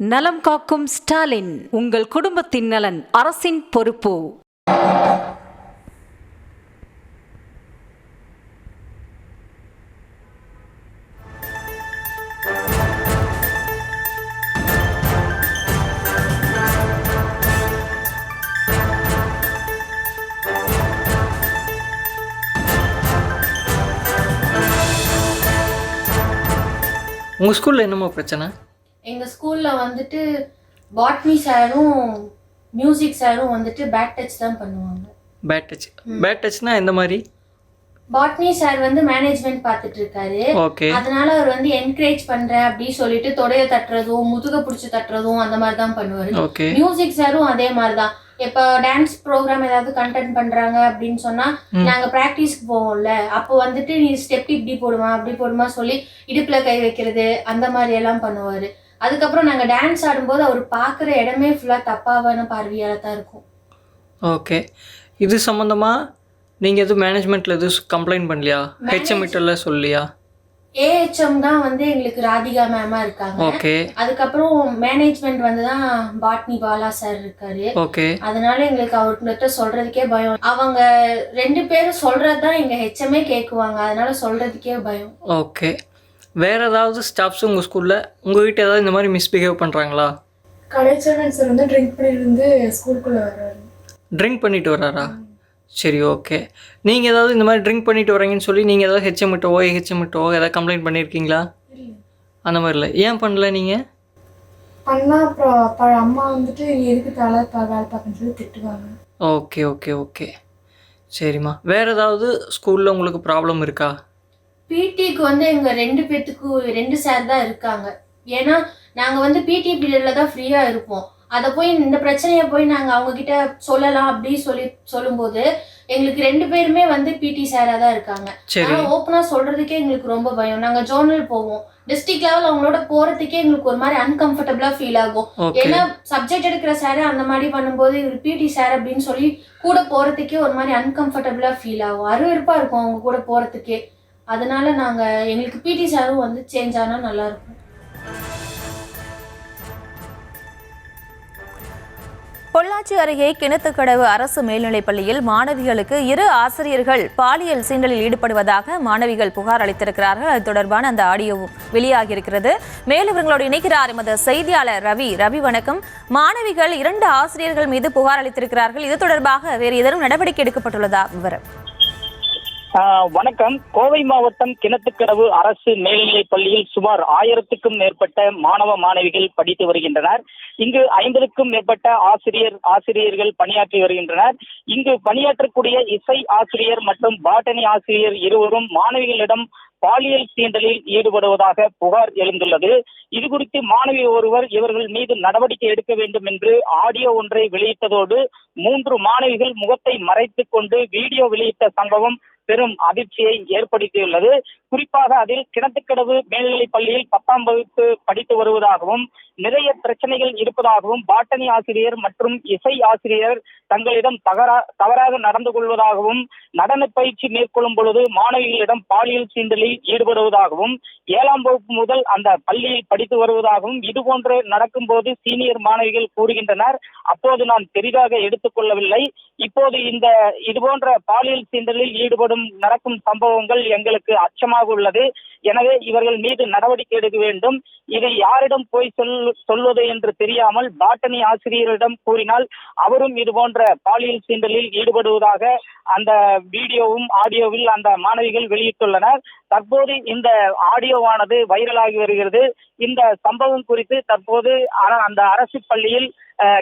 நலம் காக்கும் ஸ்டாலின், உங்கள் குடும்பத்தின் நலன் அரசின் பொறுப்பு. உங்கள் ஸ்கூலில் என்னமோ பிரச்சனை? எங்கள் ஸ்கூலில் வந்துட்டு பாட்னி சாரும் மியூசிக் சாரும் வந்துட்டு பேட் டச் தான் பண்ணுவாங்க. பேட் டச்னா எந்த மாதிரி? பாட்னி சார் வந்து மேனேஜ்மெண்ட் பார்த்துட்டு இருக்காரு. ஓகே. அதனால அவர் வந்து என்கரேஜ் பண்றேன் அப்படின்னு சொல்லிட்டு தொடைய தட்டுறதும் முதுக பிடிச்சி தட்டுறதும் அந்த மாதிரி தான் பண்ணுவாரு. ஓகே. மியூசிக் சாரும் அதே மாதிரி தான். இப்போ டான்ஸ் ப்ரோக்ராம் ஏதாவது கண்டென்ட் பண்றாங்க அப்படின்னு சொன்னா நாங்க பிராக்டிஸ்க்கு போவோம்ல, அப்போ வந்துட்டு நீ ஸ்டெப் இப்படி போடுமா அப்படி போடுமா சொல்லி இடுப்புல கை வைக்கிறது அந்த மாதிரி எல்லாம் பண்ணுவாரு. அதுக்கப்புறம் நாங்க டான்ஸ் ஆடும்போது அவர் பார்க்குற இடமே ஃபுல்லா தப்பாவான பார்வையால தான் இருக்கும். ஓகே. இது சம்மந்தமா நீங்கள் எதுவும் மேனேஜ்மெண்ட்டில் எதுவும் கம்ப்ளைண்ட் பண்ணலையா? ஹெச்எம்கிட்ட சொல்லியா? ஏஹெச்எம் தான் வந்து எங்களுக்கு ராதிகா மேமா இருக்காங்க. ஓகே. அதுக்கப்புறம் மேனேஜ்மெண்ட் வந்து தான் பாட்னி பாலா சார் இருக்காரு. ஓகே. அதனால எங்களுக்கு அவர்கிட்ட சொல்றதுக்கே பயம். அவங்க 2 பேரும் சொல்றதுதான் எங்க ஹெச்எம்ஏ கேட்குவாங்க, அதனால சொல்றதுக்கே பயம். ஓகே. வேற ஏதாவது ஸ்டாஃப்ஸ் உங்கள் ஸ்கூலில் உங்ககிட்ட ஏதாவது இந்த மாதிரி மிஸ்பிஹேவ் பண்ணுறாங்களா? கலைச்சரன் சார் வந்து ட்ரிங்க் பண்ணிட்டு ஸ்கூலுக்குள்ளே வர்றாரு. ட்ரிங்க் பண்ணிட்டு வர்றாரா? சரி, ஓகே. நீங்கள் ஏதாவது இந்த மாதிரி ட்ரிங்க் பண்ணிட்டு வரீங்கன்னு சொல்லி நீங்கள் ஏதாவது ஹெச்எம்கிட்டவோ ஏஹெச்எம்கிட்டவோ ஏதாவது கம்ப்ளைண்ட் பண்ணியிருக்கீங்களா? அந்த மாதிரி இல்லை. ஏன் பண்ணல நீங்கள்? பண்ணால் அப்புறம் அம்மா வந்துட்டு எதுக்கு வேலை பார்க்கணும்னு சொல்லி திட்டுவாங்க. ஓகே ஓகே ஓகே சரிம்மா. வேறு ஏதாவது ஸ்கூலில் உங்களுக்கு ப்ராப்ளம் இருக்கா? பிடிக்கு வந்து எங்க 2 பேத்துக்கு 2 சார் தான் இருக்காங்க. ஏன்னா நாங்க வந்து பிடி பீரியட்ல தான் ஃப்ரீயா இருப்போம். அதை போய் இந்த பிரச்சனையை போய் நாங்க அவங்க கிட்ட சொல்லலாம் அப்படின்னு சொல்லும்போது எங்களுக்கு 2 பேருமே வந்து பிடி சாரா தான் இருக்காங்க. ஆனா ஓப்பனா சொல்றதுக்கே எங்களுக்கு ரொம்ப பயம். நாங்க ஜோனல் போவோம், டிஸ்ட்ரிக்ட் லெவல் அவங்களோட போறதுக்கே எங்களுக்கு ஒரு மாதிரி அன்கம்ஃபர்டபுளா ஃபீல் ஆகும். ஏன்னா சப்ஜெக்ட் எடுக்கிற சாரு அந்த மாதிரி பண்ணும்போது இவர் பிடி சார் அப்படின்னு சொல்லி கூட போறதுக்கே ஒரு மாதிரி அன்கம்ஃபர்டபுளா ஃபீல் ஆகும், அருவருப்பா இருக்கும் அவங்க கூட போறதுக்கே. அதனால நாங்க எங்களுக்கு பிடி சாரும் வந்து சேஞ்ச் ஆனா நல்லா இருக்கும். பொள்ளாச்சி அருகே கிணத்துக்கடவு அரசு மேல்நிலைப்பள்ளியில் மாணவிகளுக்கு 2 ஆசிரியர்கள் பாலியல் சீண்டலில் ஈடுபடுவதாக மாணவிகள் புகார் அளித்திருக்கிறார்கள். அது தொடர்பான அந்த ஆடியோவும் வெளியாகியிருக்கிறது. மேலும் இவர்களோடு இணைக்கிறார் எமது செய்தியாளர் ரவி. ரவி, வணக்கம். மாணவிகள் 2 ஆசிரியர்கள் மீது புகார் அளித்திருக்கிறார்கள். இது தொடர்பாக வேறு ஏதேனும் நடவடிக்கை எடுக்கப்பட்டுள்ளதா? விவரம். வணக்கம். கோவை மாவட்டம் கிணத்துக்கடவு அரசு மேல்நிலைப் பள்ளியில் சுமார் 1000க்கும் மேற்பட்ட மாணவ மாணவிகள் படித்து வருகின்றனர். இங்கு 50க்கும் மேற்பட்ட ஆசிரியர்கள் பணியாற்றி வருகின்றனர். இங்கு பணியாற்றக்கூடிய இசை ஆசிரியர் மற்றும் பாட்டனி ஆசிரியர் இருவரும் மாணவிகளிடம் பாலியல் சீண்டலில் ஈடுபடுவதாக புகார் எழுந்துள்ளது. இது குறித்து மாணவி ஒருவர் இவர்கள் மீது நடவடிக்கை எடுக்க வேண்டும் என்று ஆடியோ ஒன்றை வெளியிட்டதோடு 3 மாணவிகள் முகத்தை மறைத்துக் கொண்டு வீடியோ வெளியிட்ட சம்பவம் பெரும் அதிர்ச்சியை ஏற்படுத்தியுள்ளது. குறிப்பாக அதில் கிணத்துக்கடவு மேல்நிலைப் பள்ளியில் 10ஆம் வகுப்பு படித்து வருவதாகவும் நிறைய பிரச்சனைகள் இருப்பதாகவும் பாட்டனி ஆசிரியர் மற்றும் இசை ஆசிரியர் தங்களிடம் தவறாக நடந்து கொள்வதாகவும் நடன பயிற்சி மேற்கொள்ளும் பொழுது மாணவிகளிடம் பாலியல் சீண்டலில் ஈடுபடுவதாகவும் 7ஆம் வகுப்பு முதல் அந்த பள்ளியில் படித்து வருவதாகவும் இதுபோன்று நடக்கும் போது சீனியர் மாணவிகள் கூறுகின்றனர். அப்போது நான் பெரிதாக எடுத்துக் கொள்ளவில்லை. இப்போது இதுபோன்ற பாலியல் சீண்டலில் நடக்கும் சம்பவங்கள் எங்களுக்கு அச்சமாக உள்ளது. எனவே இவர்கள் மீது நடவடிக்கை எடுக்க வேண்டும். இதை யாரிடம் போய் சொல்வது என்று தெரியாமல் பாட்டனி ஆசிரியரிடம் கூறினால் அவரும் இதுபோன்ற பாலியல் சீண்டலில் ஈடுபடுவதாக அந்த வீடியோவும் ஆடியோவில் அந்த மாணவிகள் வெளியிட்டுள்ளனர். தற்போது இந்த ஆடியோவானது வைரலாகி வருகிறது. இந்த சம்பவம் குறித்து தற்போது அந்த அரசு பள்ளியில்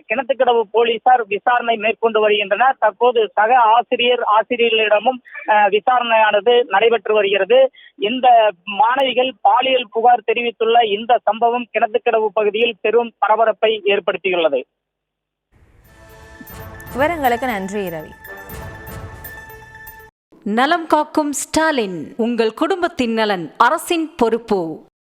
கிணத்துக்கடவு போலீசார் விசாரணை மேற்கொண்டு வருகின்றனர். தற்போது சக ஆசிரியர்களிடமும் விசாரணையானது நடைபெற்று வருகிறது. இந்த மாணவிகள் பாலியல் புகார் தெரிவித்துள்ள இந்த சம்பவம் கிணத்துக்கடவு பகுதியில் பெரும் பரபரப்பை ஏற்படுத்தியுள்ளது. விவரங்களுக்கு நன்றி ரவி. நலம் காக்கும் ஸ்டாலின், உங்கள் குடும்பத்தின் நலன் அரசின் பொறுப்பு.